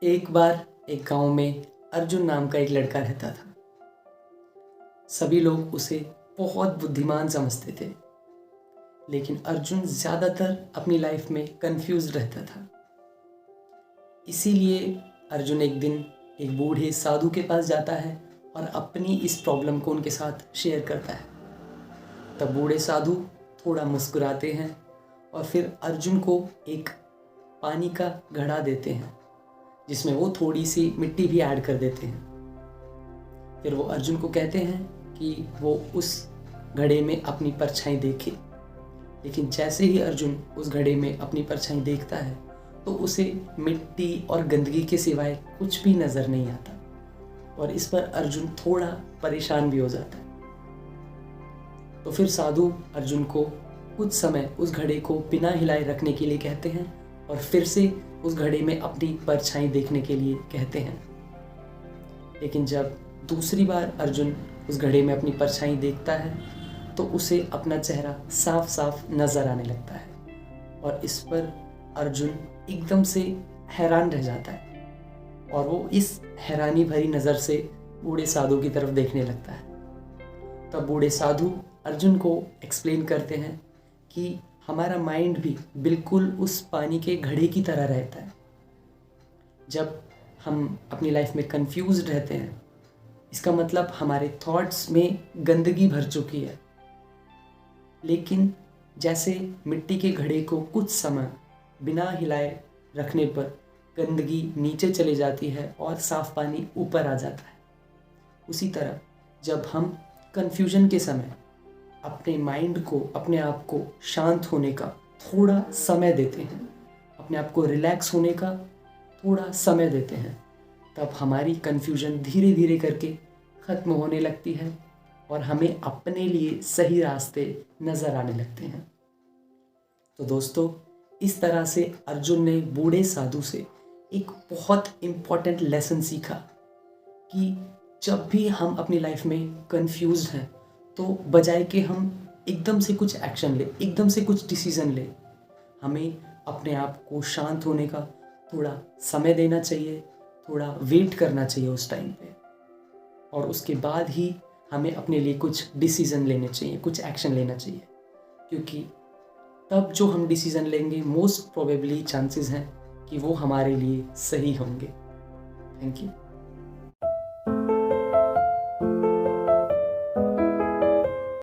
एक बार एक गांव में अर्जुन नाम का एक लड़का रहता था। सभी लोग उसे बहुत बुद्धिमान समझते थे, लेकिन अर्जुन ज़्यादातर अपनी लाइफ में कंफ्यूज रहता था। इसीलिए अर्जुन एक दिन एक बूढ़े साधु के पास जाता है और अपनी इस प्रॉब्लम को उनके साथ शेयर करता है। तब बूढ़े साधु थोड़ा मुस्कुराते हैं और फिर अर्जुन को एक पानी का घड़ा देते हैं, जिसमें वो थोड़ी सी मिट्टी भी ऐड कर देते हैं। फिर वो अर्जुन को कहते हैं कि वो उस घड़े में अपनी परछाई देखे। लेकिन जैसे ही अर्जुन उस घड़े में अपनी परछाई देखता है तो उसे मिट्टी और गंदगी के सिवाय कुछ भी नज़र नहीं आता, और इस पर अर्जुन थोड़ा परेशान भी हो जाता है। तो फिर साधु अर्जुन को कुछ समय उस घड़े को बिना हिलाए रखने के लिए कहते हैं और फिर से उस घड़े में अपनी परछाई देखने के लिए कहते हैं। लेकिन जब दूसरी बार अर्जुन उस घड़े में अपनी परछाई देखता है तो उसे अपना चेहरा साफ साफ नजर आने लगता है, और इस पर अर्जुन एकदम से हैरान रह जाता है और वो इस हैरानी भरी नज़र से बूढ़े साधु की तरफ देखने लगता है। तब बूढ़े साधु अर्जुन को एक्सप्लेन करते हैं कि हमारा माइंड भी बिल्कुल उस पानी के घड़े की तरह रहता है। जब हम अपनी लाइफ में कंफ्यूज रहते हैं, इसका मतलब हमारे थॉट्स में गंदगी भर चुकी है। लेकिन जैसे मिट्टी के घड़े को कुछ समय बिना हिलाए रखने पर गंदगी नीचे चली जाती है और साफ पानी ऊपर आ जाता है, उसी तरह जब हम कंफ्यूजन के समय अपने माइंड को, अपने आप को शांत होने का थोड़ा समय देते हैं, अपने आप को रिलैक्स होने का थोड़ा समय देते हैं, तब हमारी कंफ्यूजन धीरे धीरे करके ख़त्म होने लगती है और हमें अपने लिए सही रास्ते नज़र आने लगते हैं। तो दोस्तों, इस तरह से अर्जुन ने बूढ़े साधु से एक बहुत इम्पॉर्टेंट लेसन सीखा कि जब भी हम अपनी लाइफ में कंफ्यूज हैं तो बजाय कि हम एकदम से कुछ एक्शन ले, एकदम से कुछ डिसीज़न ले, हमें अपने आप को शांत होने का थोड़ा समय देना चाहिए, थोड़ा वेट करना चाहिए उस टाइम पे, और उसके बाद ही हमें अपने लिए कुछ डिसीज़न लेने चाहिए, कुछ एक्शन लेना चाहिए। क्योंकि तब जो हम डिसीज़न लेंगे, मोस्ट प्रोबेबली चांसेस हैं कि वो हमारे लिए सही होंगे। Thank you.